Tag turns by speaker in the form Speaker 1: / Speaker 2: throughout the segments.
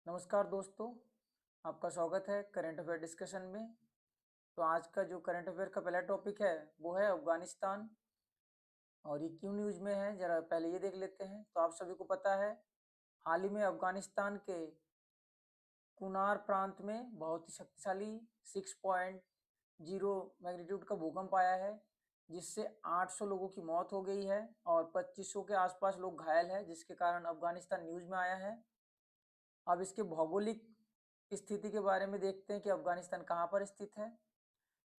Speaker 1: नमस्कार दोस्तों, आपका स्वागत है करंट अफेयर डिस्कशन में। तो आज का जो करंट अफेयर का पहला टॉपिक है वो है अफगानिस्तान। और ये क्यों न्यूज़ में है जरा पहले ये देख लेते हैं। तो आप सभी को पता है, हाल ही में अफगानिस्तान के कुनार प्रांत में बहुत ही शक्तिशाली 6.0 मैग्नीट्यूड का भूकंप आया है, जिससे 800 लोगों की मौत हो गई है और 2500 के आसपास लोग घायल हैं, जिसके कारण अफगानिस्तान न्यूज़ में आया है। अब इसके भौगोलिक स्थिति के बारे में देखते हैं कि अफगानिस्तान कहाँ पर स्थित है।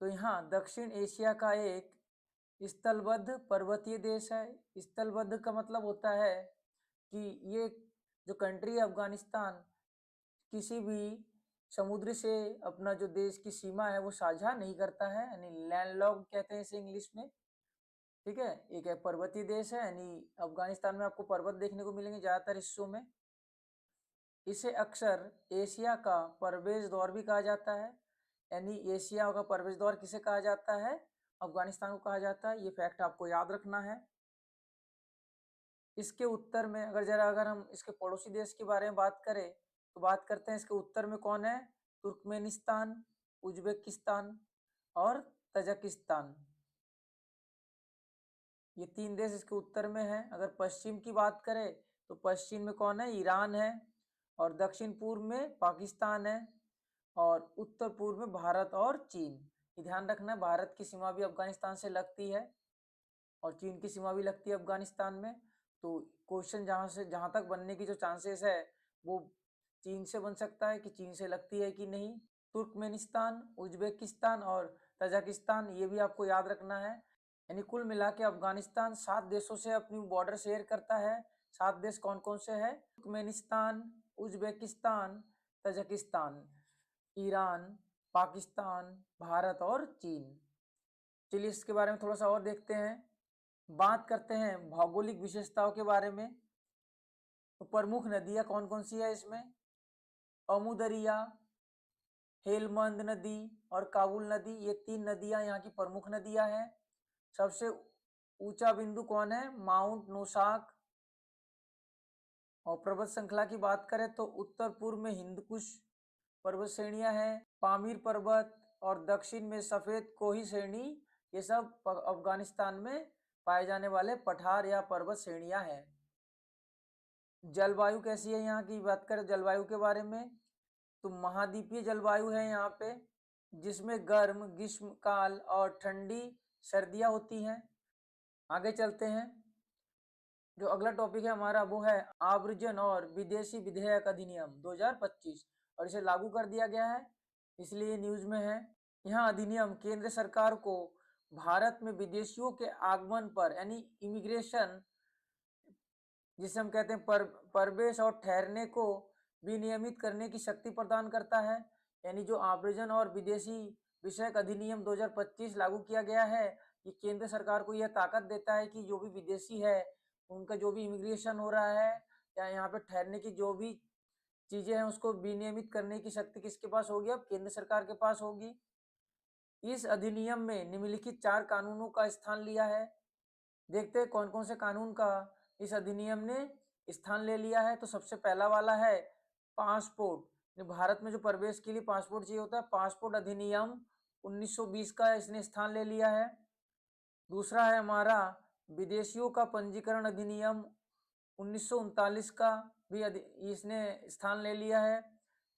Speaker 1: तो यहाँ दक्षिण एशिया का एक स्थलबद्ध पर्वतीय देश है। स्थलबद्ध का मतलब होता है कि ये जो कंट्री है अफगानिस्तान, किसी भी समुद्र से अपना जो देश की सीमा है वो साझा नहीं करता है, यानी लैंडलॉक्ड कहते हैं इसे इंग्लिश में। ठीक है, एक है पर्वतीय देश है, यानी अफगानिस्तान में आपको पर्वत देखने को मिलेंगे ज्यादातर हिस्सों में। इसे अक्सर एशिया का प्रवेश द्वार भी कहा जाता है, यानी एशिया का प्रवेश द्वार किसे कहा जाता है? अफगानिस्तान को कहा जाता है। ये फैक्ट आपको याद रखना है। इसके उत्तर में अगर हम इसके पड़ोसी देश के बारे में बात करें तो बात करते हैं इसके उत्तर में कौन है? तुर्कमेनिस्तान, उज्बेकिस्तान और तजाकिस्तान। ये तीन देश इसके उत्तर में है। अगर पश्चिम की बात करें तो पश्चिम में कौन है? ईरान है। और दक्षिण पूर्व में पाकिस्तान है। और उत्तर पूर्व में भारत और चीन। ये ध्यान रखना है, भारत की सीमा भी अफगानिस्तान से लगती है और चीन की सीमा भी लगती है अफगानिस्तान में। तो क्वेश्चन जहां तक बनने की जो चांसेस है वो चीन से बन सकता है कि चीन से लगती है कि नहीं। तुर्कमेनिस्तान, उज्बेकिस्तान और तजाकिस्तान, ये भी आपको याद रखना है। यानी कुल मिला के अफगानिस्तान 7 देशों से अपनी बॉर्डर शेयर करता है। 7 देश कौन कौन से है? Turkmenistan, Uzbekistan, Tajikistan, Iran, Pakistan, Bharat और चीन। चलिए इसके बारे में थोड़ा सा और देखते हैं। बात करते हैं भौगोलिक विशेषताओं के बारे में। तो प्रमुख नदियां कौन कौन सी है इसमें? अमू दरिया, हेलमंद नदी और काबुल नदी, ये 3 नदियां यहाँ की प्रमुख नदियां हैं। सबसे ऊंचा बिंदु कौन है? माउंट नोशाक। और पर्वत श्रृंखला की बात करें तो उत्तर पूर्व में हिंदकुश पर्वत श्रेणियां हैं, पामीर पर्वत, और दक्षिण में सफेद कोही श्रेणी। ये सब अफगानिस्तान में पाए जाने वाले पठार या पर्वत श्रेणियां हैं। जलवायु कैसी है यहाँ की? बात करें जलवायु के बारे में तो महाद्वीपीय जलवायु है यहाँ पे, जिसमें गर्म ग्रीष्मकाल और ठंडी सर्दियां होती हैं। आगे चलते हैं। जो अगला टॉपिक है हमारा वो है आव्रजन और विदेशी विधेयक अधिनियम 2025, और इसे लागू कर दिया गया है, इसलिए न्यूज में है। यह अधिनियम केंद्र सरकार को भारत में विदेशियों के आगमन पर, यानी इमिग्रेशन, जिसे हम कहते हैं प्रवेश और ठहरने को विनियमित करने की शक्ति प्रदान करता है। यानी जो आव्रजन और विदेशी विषयक अधिनियम 2025 लागू किया गया है, ये केंद्र सरकार को यह ताकत देता है कि जो भी विदेशी है उनका जो भी इमिग्रेशन हो रहा है या यहाँ पे ठहरने की जो भी चीजें हैं उसको विनियमित करने की शक्ति किसके पास होगी? अब केंद्र सरकार के पास होगी। इस अधिनियम में निम्नलिखित 4 कानूनों का स्थान लिया है। देखते हैं कौन कौन से कानून का इस अधिनियम ने स्थान ले लिया है। तो सबसे पहला वाला है पासपोर्ट। भारत में जो प्रवेश के लिए पासपोर्ट चाहिए होता है, पासपोर्ट अधिनियम 1920 का इसने स्थान ले लिया है। दूसरा है हमारा विदेशियों का पंजीकरण अधिनियम 1939 का भी इसने स्थान ले लिया है।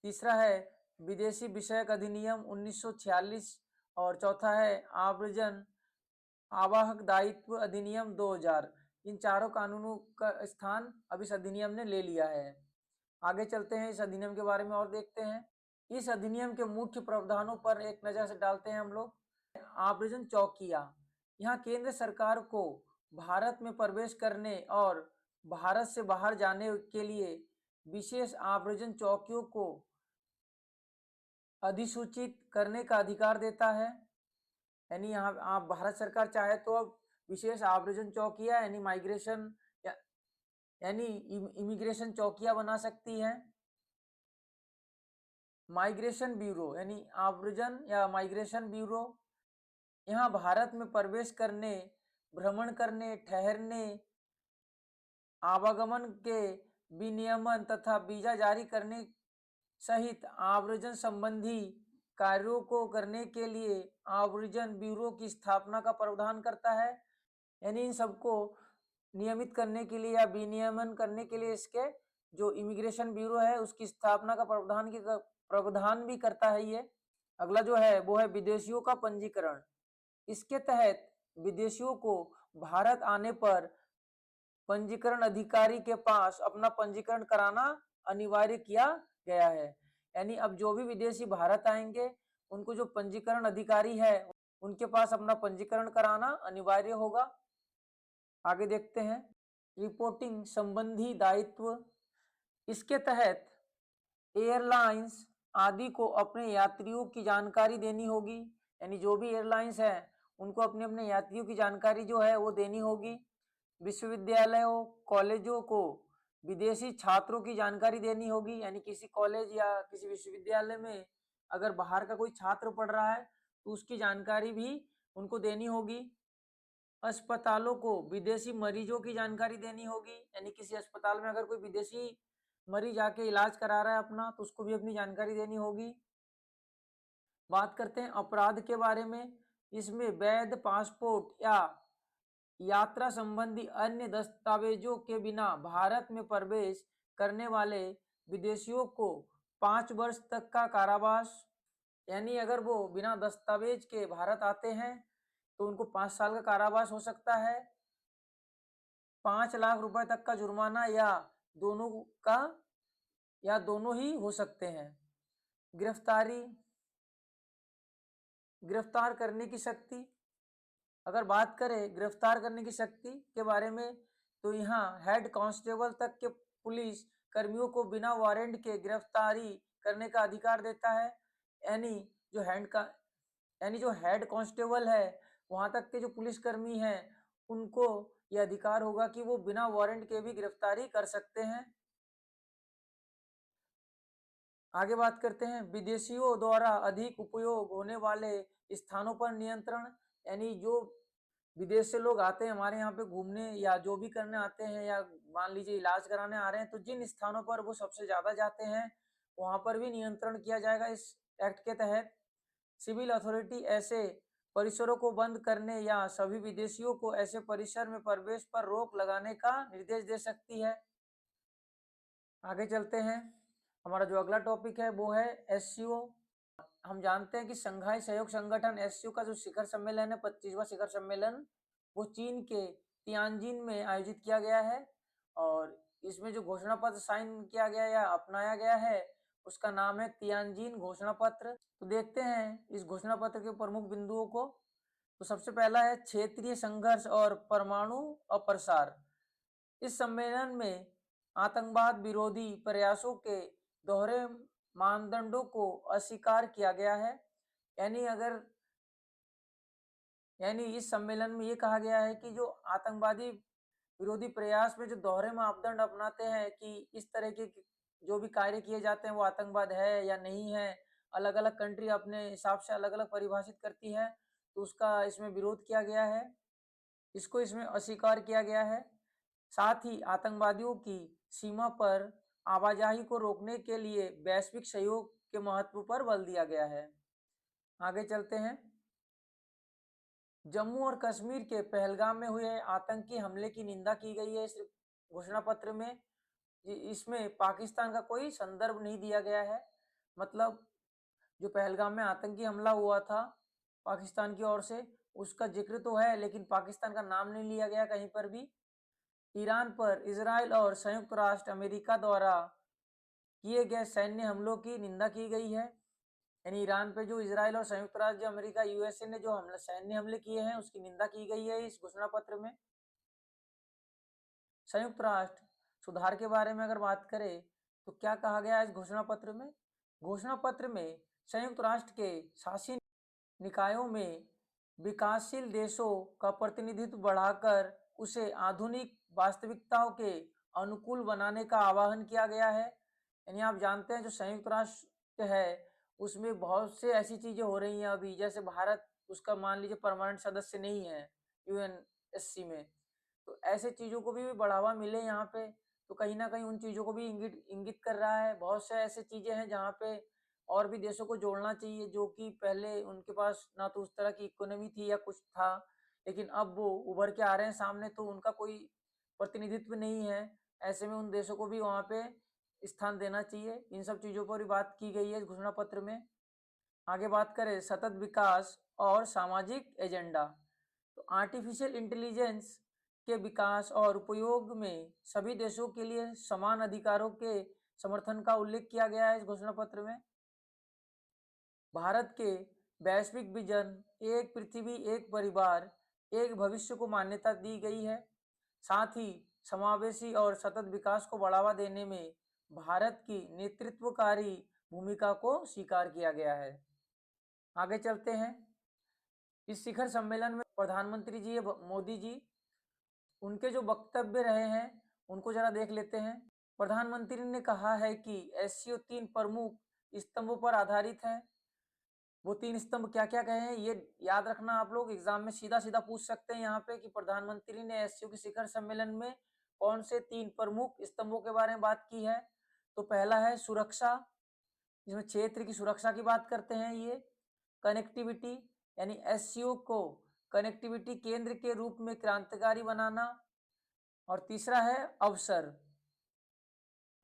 Speaker 1: तीसरा है विदेशी विषयक अधिनियम 1946। और चौथा है आव्रजन आवाहक दायित्व अधिनियम 2000। इन चारों कानूनों का स्थान अब इस अधिनियम ने ले लिया है। आगे चलते हैं, इस अधिनियम के बारे में और देखते हैं। इस अधिनियम के मुख्य प्रावधानों पर एक नजर से डालते हैं हम लोग। आव्रजन चौकियां, यहाँ केंद्र सरकार को भारत में प्रवेश करने और भारत से बाहर जाने के लिए विशेष आव्रजन चौकियों को अधिसूचित करने का अधिकार देता है। यानी यहाँ आप भारत सरकार चाहे तो अब विशेष आव्रजन चौकियां यानी माइग्रेशन यानी इमिग्रेशन चौकियां बना सकती है। माइग्रेशन ब्यूरो यानी आव्रजन या माइग्रेशन ब्यूरो, यहाँ भारत में प्रवेश करने, भ्रमण करने, ठहरने, आवागमन के विनियमन तथा वीजा जारी करने सहित आव्रजन संबंधी कार्यों को करने के लिए आव्रजन ब्यूरो की स्थापना का प्रावधान करता है। यानी इन सबको नियमित करने के लिए या विनियमन करने के लिए इसके जो इमिग्रेशन ब्यूरो है उसकी स्थापना का प्रावधान भी करता है ये। अगला जो है वो है विदेशियों का पंजीकरण। इसके तहत विदेशियों को भारत आने पर पंजीकरण अधिकारी के पास अपना पंजीकरण कराना अनिवार्य किया गया है। यानी अब जो भी विदेशी भारत आएंगे उनको जो पंजीकरण अधिकारी है उनके पास अपना पंजीकरण कराना अनिवार्य होगा। आगे देखते हैं रिपोर्टिंग संबंधी दायित्व। इसके तहत एयरलाइंस आदि को अपने यात्रियों की जानकारी देनी होगी। यानी जो भी एयरलाइंस है उनको अपने अपने यात्रियों की जानकारी जो है वो देनी होगी। विश्वविद्यालयों कॉलेजों को विदेशी छात्रों की जानकारी देनी होगी। यानी किसी कॉलेज या किसी विश्वविद्यालय में अगर बाहर का कोई छात्र पढ़ रहा है तो उसकी जानकारी भी उनको देनी होगी। अस्पतालों को विदेशी मरीजों की जानकारी देनी होगी। यानी किसी अस्पताल में अगर कोई विदेशी मरीज आके इलाज करा रहा है अपना तो उसको भी अपनी जानकारी देनी होगी। बात करते हैं अपराध के बारे में। इसमें वैध पासपोर्ट या यात्रा संबंधी अन्य दस्तावेजों के बिना भारत में प्रवेश करने वाले विदेशियों को 5 वर्ष तक का कारावास। यानी अगर वो बिना दस्तावेज के भारत आते हैं तो उनको 5 साल का कारावास हो सकता है, 5 लाख रुपए तक का जुर्माना या दोनों का या दोनों ही हो सकते हैं। गिरफ्तार करने की शक्ति। अगर बात करें गिरफ्तार करने की शक्ति के बारे में तो यहाँ हेड कांस्टेबल तक के पुलिस कर्मियों को बिना वारंट के गिरफ्तारी करने का अधिकार देता है। यानी जो हेड कांस्टेबल है वहां तक के जो पुलिसकर्मी हैं उनको यह अधिकार होगा कि वो बिना वारंट के भी गिरफ्तारी कर सकते हैं। आगे बात करते हैं विदेशियों द्वारा अधिक उपयोग होने वाले स्थानों पर नियंत्रण। यानी जो विदेश से लोग आते हैं हमारे यहाँ पे घूमने या जो भी करने आते हैं या मान लीजिए इलाज कराने आ रहे हैं तो जिन स्थानों पर वो सबसे ज्यादा जाते हैं वहां पर भी नियंत्रण किया जाएगा इस एक्ट के तहत। सिविल अथॉरिटी ऐसे परिसरों को बंद करने या सभी विदेशियों को ऐसे परिसर में प्रवेश पर रोक लगाने का निर्देश दे सकती है। आगे चलते हैं। हमारा जो अगला टॉपिक है वो है एससीओ। हम जानते हैं कि शंघाई सहयोग संगठन एससीओ का जो शिखर सम्मेलन है 25वां शिखर सम्मेलन वो चीन के तियानजिन में आयोजित किया गया है और इसमें जो घोषणा पत्र साइन किया गया या अपनाया गया है उसका नाम है तियानजिन घोषणा पत्र। तो देखते हैं इस घोषणा पत्र के प्रमुख बिंदुओं को। तो सबसे पहला है क्षेत्रीय संघर्ष और परमाणु अप्रसार। इस सम्मेलन में आतंकवाद विरोधी प्रयासों के दोहरे मानदंडों को अस्वीकार किया गया है। यानी इस सम्मेलन में ये कहा गया है कि जो आतंकवादी विरोधी प्रयास में जो दोहरे मापदंड अपनाते हैं कि इस तरह के जो भी कार्य किए जाते हैं वो आतंकवाद है या नहीं है, अलग अलग कंट्री अपने हिसाब से अलग अलग परिभाषित करती है तो उसका इसमें विरोध किया गया है, इसको इसमें अस्वीकार किया गया है। साथ ही आतंकवादियों की सीमा पर आवाजाही को रोकने के लिए वैश्विक सहयोग के महत्व पर बल दिया गया है। आगे चलते हैं। जम्मू और कश्मीर के पहलगाम में हुए आतंकी हमले की निंदा की गई है इस घोषणा पत्र में। इसमें पाकिस्तान का कोई संदर्भ नहीं दिया गया है। मतलब जो पहलगाम में आतंकी हमला हुआ था पाकिस्तान की ओर से उसका जिक्र तो है लेकिन पाकिस्तान का नाम नहीं लिया गया कहीं पर भी। ईरान पर इजराइल और संयुक्त राष्ट्र अमेरिका द्वारा किए गए सैन्य हमलों की निंदा की गई है। यानी ईरान पे जो इजराइल और संयुक्त राज्य अमेरिका यूएसए ने जो सैन्य हमले किए हैं उसकी निंदा की गई है इस घोषणा पत्र में। संयुक्त राष्ट्र सुधार के बारे में अगर बात करें तो क्या कहा गया है इस घोषणा पत्र में। घोषणा पत्र में संयुक्त राष्ट्र के शासी निकायों में विकासशील देशों का प्रतिनिधित्व बढ़ाकर उसे आधुनिक वास्तविकताओं के अनुकूल बनाने का आह्वान किया गया है। यानी आप जानते हैं जो संयुक्त राष्ट्र है उसमें बहुत से ऐसी चीजें हो रही हैं अभी, जैसे भारत उसका मान लीजिए परमानेंट सदस्य नहीं है यूएनएससी में, तो ऐसे चीजों को भी बढ़ावा मिले यहाँ पे तो कहीं ना कहीं उन चीज़ों को भी इंगित इंगित कर रहा है। बहुत से ऐसे चीज़ें हैं जहाँ पे और भी देशों को जोड़ना चाहिए, जो कि पहले उनके पास ना तो उस तरह की इकोनॉमी थी या कुछ था, लेकिन अब वो उभर के आ रहे हैं सामने, तो उनका कोई प्रतिनिधित्व नहीं है। ऐसे में उन देशों को भी वहाँ पे स्थान देना चाहिए। इन सब चीज़ों पर भी बात की गई है इस घोषणा पत्र में। आगे बात करें सतत विकास और सामाजिक एजेंडा, तो आर्टिफिशियल इंटेलिजेंस के विकास और उपयोग में सभी देशों के लिए समान अधिकारों के समर्थन का उल्लेख किया गया है इस घोषणा पत्र में। भारत के वैश्विक विजन एक पृथ्वी एक परिवार एक भविष्य को मान्यता दी गई है। साथ ही समावेशी और सतत विकास को बढ़ावा देने में भारत की नेतृत्वकारी भूमिका को स्वीकार किया गया है। आगे चलते हैं। इस शिखर सम्मेलन में प्रधानमंत्री जी मोदी जी, उनके जो वक्तव्य रहे हैं उनको जरा देख लेते हैं। प्रधानमंत्री ने कहा है कि एससीओ 3 प्रमुख स्तंभों पर आधारित है। वो 3 स्तंभ क्या क्या कहे हैं ये याद रखना, आप लोग एग्जाम में सीधा सीधा पूछ सकते हैं यहाँ पे कि प्रधानमंत्री ने एससीओ के शिखर सम्मेलन में कौन से 3 प्रमुख स्तंभों के बारे में बात की है। तो पहला है सुरक्षा, जिसमें क्षेत्र की सुरक्षा की बात करते हैं ये। कनेक्टिविटी, यानी एससीओ को कनेक्टिविटी केंद्र के रूप में क्रांतिकारी बनाना। और तीसरा है अवसर,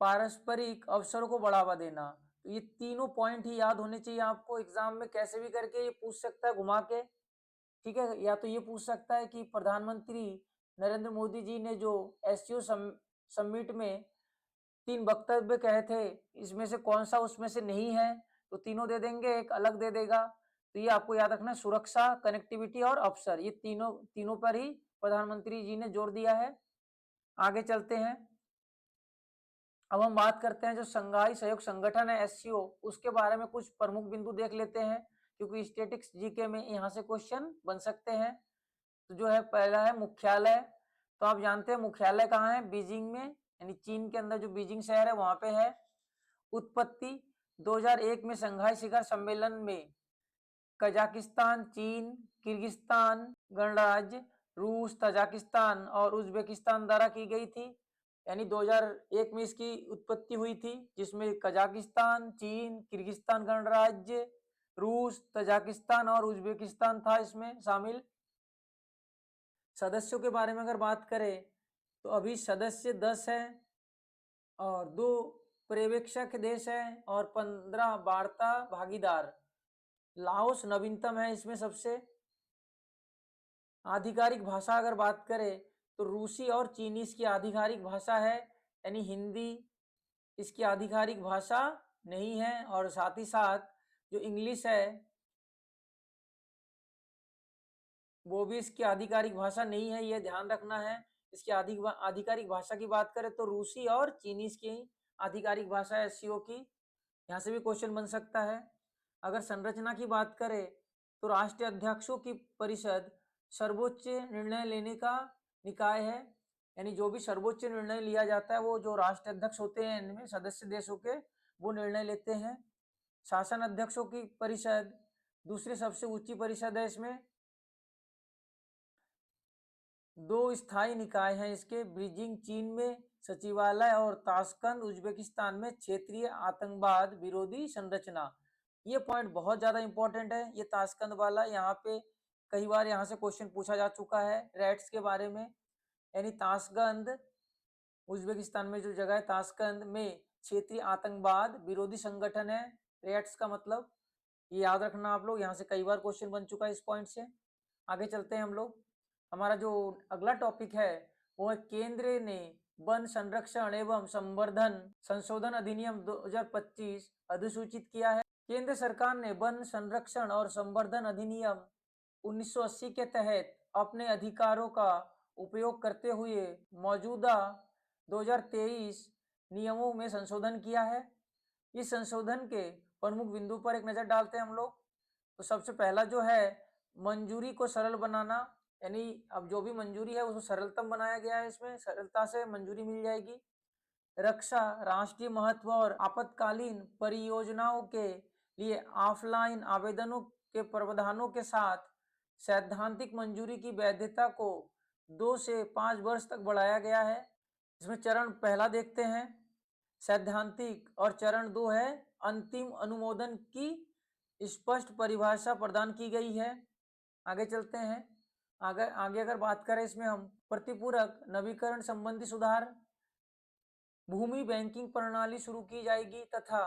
Speaker 1: पारस्परिक अवसरों को बढ़ावा देना। तो ये तीनों पॉइंट ही याद होने चाहिए आपको। एग्जाम में कैसे भी करके ये पूछ सकता है घुमा के, ठीक है। या तो ये पूछ सकता है कि प्रधानमंत्री नरेंद्र मोदी जी ने जो एससीओ समिट में 3 वक्तव्य कहे थे, इसमें से कौन सा उसमें से नहीं है, तो तीनों दे देंगे, एक अलग दे देगा। तो ये आपको याद रखना, सुरक्षा, कनेक्टिविटी और अवसर, ये तीनों तीनों पर ही प्रधानमंत्री जी ने जोर दिया है। आगे चलते हैं। अब हम बात करते हैं जो संघाई सहयोग संगठन है एससीओ, उसके बारे में कुछ प्रमुख बिंदु देख लेते हैं, क्योंकि स्टैटिक्स जीके में यहाँ से क्वेश्चन बन सकते हैं। तो जो है पहला है मुख्यालय। तो आप जानते हैं मुख्यालय कहाँ है, बीजिंग में, यानी चीन के अंदर जो बीजिंग शहर है वहां पे है। उत्पत्ति 2001 में संघाई शिखर सम्मेलन में कजाकिस्तान, चीन, किर्गिस्तान गणराज्य, रूस, तजाकिस्तान और उज्बेकिस्तान द्वारा की गई थी। यानी 2001 में इसकी उत्पत्ति हुई थी, जिसमें कजाकिस्तान, चीन, किर्गिस्तान गणराज्य, रूस, तजाकिस्तान और उज्बेकिस्तान था इसमें शामिल। सदस्यों के बारे में अगर बात करें तो अभी सदस्य 10 हैं और 2 पर्यवेक्षक देश हैं और 15 वार्ता भागीदार। लाओस नवीनतम है इसमें सबसे। आधिकारिक भाषा अगर बात करें तो रूसी और चीनी इसकी आधिकारिक भाषा है, यानी हिंदी इसकी आधिकारिक भाषा नहीं है। और साथ ही साथ जो इंग्लिश है वो भी इसकी आधिकारिक भाषा नहीं है, यह ध्यान रखना है। इसकी आधिकारिक भाषा की बात करें तो रूसी और चीनी इसकी आधिकारिक भाषा है एससीओ की। यहाँ से भी क्वेश्चन बन सकता है। अगर संरचना की बात करें तो राष्ट्रीय अध्यक्षों की परिषद सर्वोच्च निर्णय लेने का निकाय है, यानी जो भी सर्वोच्च निर्णय लिया जाता है वो जो राष्ट्र अध्यक्ष होते हैं इनमें सदस्य देशों के, वो निर्णय लेते हैं। शासन अध्यक्षों की परिषद दूसरी सबसे ऊंची परिषद है इसमें। 2 स्थायी निकाय हैं इसके, बीजिंग चीन में सचिवालय और ताशकंद उज्बेकिस्तान में क्षेत्रीय आतंकवाद विरोधी संरचना। ये पॉइंट बहुत ज्यादा इंपॉर्टेंट है, ये ताशकंद वाला। यहाँ पे कई बार यहाँ से क्वेश्चन पूछा जा चुका है रैट्स के बारे में। यानी ताशकंद उज्बेकिस्तान में जो जगह है ताशकंद में क्षेत्रीय आतंकवाद विरोधी संगठन है, रैट्स का मतलब, ये याद रखना आप लोग। यहाँ से कई बार क्वेश्चन बन चुका है इस पॉइंट से। आगे चलते हैं हम लोग। हमारा जो अगला टॉपिक है वो है केंद्र ने वन संरक्षण एवं संवर्धन संशोधन अधिनियम 2025 अधिसूचित किया है। केंद्र सरकार ने वन संरक्षण और संवर्धन अधिनियम 1980 के तहत अपने अधिकारों का उपयोग करते हुए मौजूदा 2023 नियमों में संशोधन किया है। इस संशोधन के प्रमुख बिंदु पर एक नजर डालते हैं हम लोग। तो सबसे पहला जो है मंजूरी को सरल बनाना, यानी अब जो भी मंजूरी है उसको सरलतम बनाया गया है, इसमें सरलता से मंजूरी मिल जाएगी। रक्षा, राष्ट्रीय महत्व और आपातकालीन परियोजनाओं के लिए ऑफलाइन आवेदनों के प्रावधानों के साथ सैद्धांतिक मंजूरी की वैधता को 2 से 5 वर्ष तक बढ़ाया गया है। इसमें चरण पहला देखते हैं सैद्धांतिक और चरण 2 है अंतिम अनुमोदन की स्पष्ट परिभाषा प्रदान की गई है। आगे चलते हैं। आगे आगे अगर बात करें इसमें हम प्रतिपूरक नवीकरण संबंधी सुधार, भूमि बैंकिंग प्रणाली शुरू की जाएगी तथा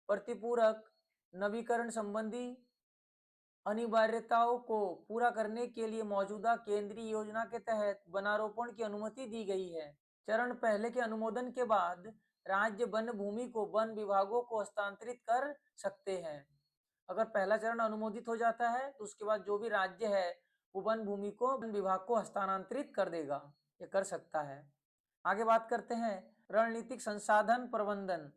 Speaker 1: प्रतिपूरक नवीकरण संबंधी अनिवार्यताओं को पूरा करने के लिए मौजूदा केंद्रीय योजना के तहत वनारोपण की अनुमति दी गई है। चरण पहले के अनुमोदन के बाद राज्य वन भूमि को वन विभागों को हस्तांतरित कर सकते हैं। अगर पहला चरण अनुमोदित हो जाता है तो उसके बाद जो भी राज्य है वो वन भूमि को वन विभाग को हस्तांतरित कर देगा, ये कर सकता है। आगे बात करते हैं रणनीतिक संसाधन प्रबंधन।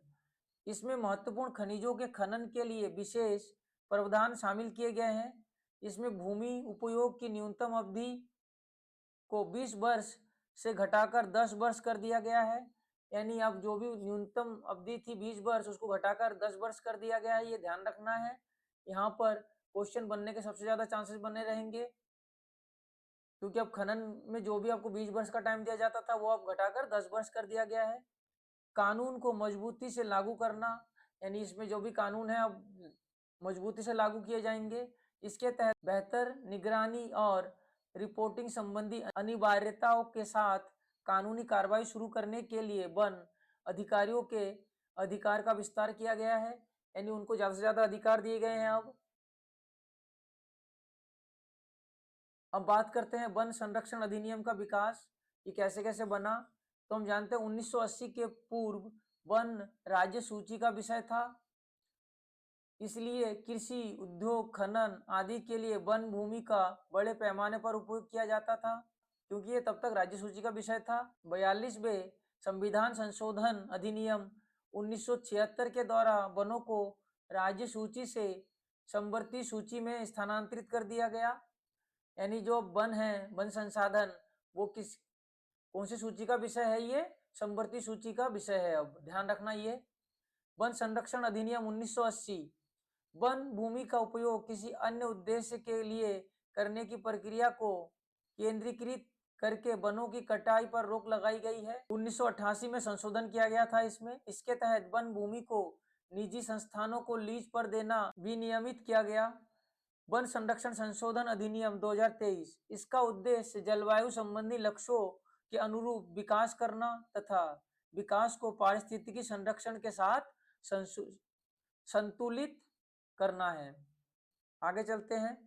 Speaker 1: इसमें महत्वपूर्ण खनिजों के खनन के लिए विशेष प्रावधान शामिल किए गए हैं। इसमें भूमि उपयोग की न्यूनतम अवधि को 20 वर्ष से घटाकर 10 वर्ष कर दिया गया है। यानी अब जो भी न्यूनतम अवधि थी 20 वर्ष उसको घटाकर 10 वर्ष कर दिया गया है, ये ध्यान रखना है। यहाँ पर क्वेश्चन बनने के सबसे ज्यादा चांसेस बने रहेंगे, क्योंकि अब खनन में जो भी आपको 20 वर्ष का टाइम दिया जाता था वो अब घटाकर 10 वर्ष कर दिया गया है। कानून को मजबूती से लागू करना, यानी इसमें जो भी कानून है अब मजबूती से लागू किए जाएंगे। इसके तहत बेहतर निगरानी और रिपोर्टिंग संबंधी अनिवार्यताओं के साथ कानूनी कार्रवाई शुरू करने के लिए वन अधिकारियों के अधिकार का विस्तार किया गया है, यानी उनको ज्यादा से ज्यादा अधिकार दिए गए हैं। अब बात करते हैं वन संरक्षण अधिनियम का विकास, ये कैसे कैसे बना। तो हम जानते हैं 1980 के पूर्व वन राज्य सूची का विषय था, इसलिए कृषि उद्योग खनन आदि के लिए वन भूमि का बड़े पैमाने पर उपयोग किया जाता था, क्योंकि ये तब तक राज्य सूची का विषय था। 42वें संविधान संशोधन अधिनियम 1976 के द्वारा वनों को राज्य सूची से समवर्ती सूची में स्थानांतरित कर दिया गया। यानी जो वन है वन संसाधन वो किस कौन सी सूची का विषय है, ये समवर्ती सूची का विषय है। अब ध्यान रखना, ये वन संरक्षण अधिनियम 1980 वन भूमि का उपयोग किसी अन्य उद्देश्य के लिए करने की प्रक्रिया को केंद्रीकृत करके वनों की कटाई पर रोक लगाई गई है। 1988 में संशोधन किया गया था इसमें। इसके तहत वन भूमि को निजी संस्थानों को लीज पर देना विनियमित किया गया। वन संरक्षण संशोधन अधिनियम 2023 इसका उद्देश्य जलवायु संबंधी लक्ष्यों के अनुरूप विकास करना तथा विकास को पारिस्थितिकी संरक्षण के साथ संतुलित करना है। आगे चलते हैं।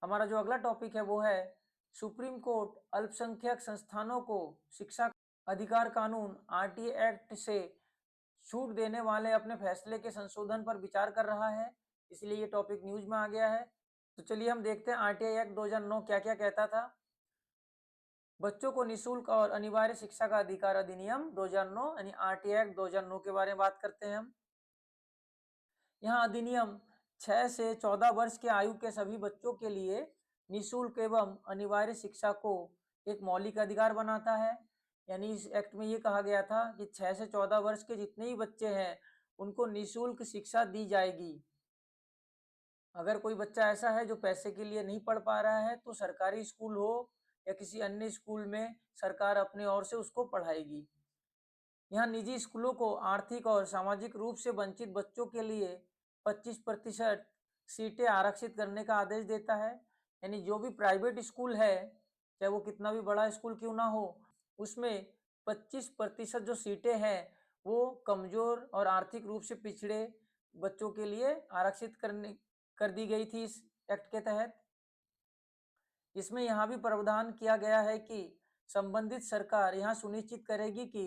Speaker 1: हमारा जो अगला टॉपिक है वो है सुप्रीम कोर्ट अल्पसंख्यक संस्थानों को शिक्षा अधिकार कानून आरटीए एक्ट से छूट देने वाले अपने फैसले के संशोधन पर विचार कर रहा है, इसलिए ये टॉपिक न्यूज में आ गया है। तो चलिए हम देखते हैं आरटीआई एक्ट 2009 क्या क्या कहता था। बच्चों को निःशुल्क और अनिवार्य शिक्षा का अधिकार अधिनियम 2009 यानी आरटीआई एक्ट 2009 के बारे में बात करते हैं हम। यहाँ अधिनियम 6 से 14 वर्ष के आयु के सभी बच्चों के लिए निःशुल्क एवं अनिवार्य शिक्षा को एक मौलिक अधिकार बनाता है। यानी इस एक्ट में ये कहा गया था कि 6 से 14 वर्ष के जितने ही बच्चे हैं उनको निःशुल्क शिक्षा दी जाएगी। अगर कोई बच्चा ऐसा है जो पैसे के लिए नहीं पढ़ पा रहा है तो सरकारी स्कूल हो या किसी अन्य स्कूल में सरकार अपने ओर से उसको पढ़ाएगी। यहाँ निजी स्कूलों को आर्थिक और सामाजिक रूप से वंचित बच्चों के लिए 25% सीटें आरक्षित करने का आदेश देता है। यानी जो भी प्राइवेट स्कूल है चाहे वो कितना भी बड़ा स्कूल क्यों ना हो, उसमें 25% जो सीटें हैं वो कमजोर और आर्थिक रूप से पिछड़े बच्चों के लिए आरक्षित कर दी गई थी इस एक्ट के तहत। इसमें यहाँ भी प्रावधान किया गया है कि संबंधित सरकार यहाँ सुनिश्चित करेगी कि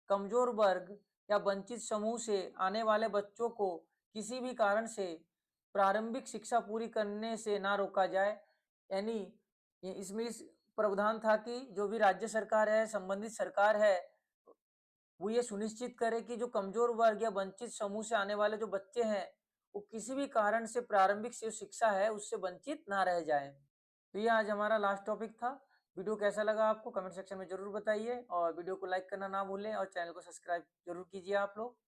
Speaker 1: कमजोर वर्ग या वंचित समूह से आने वाले बच्चों को किसी भी कारण से प्रारंभिक शिक्षा पूरी करने से ना रोका जाए। यानी इसमें इस प्रावधान था कि जो भी राज्य सरकार है संबंधित सरकार है वो ये सुनिश्चित करे कि जो कमजोर वर्ग या वंचित समूह से आने वाले जो बच्चे हैं वो किसी भी कारण से प्रारंभिक शिक्षा है उससे वंचित ना रह जाए। तो ये आज हमारा लास्ट टॉपिक था। वीडियो कैसा लगा आपको कमेंट सेक्शन में जरूर बताइए और वीडियो को लाइक करना ना भूलें और चैनल को सब्सक्राइब जरूर कीजिए आप लोग।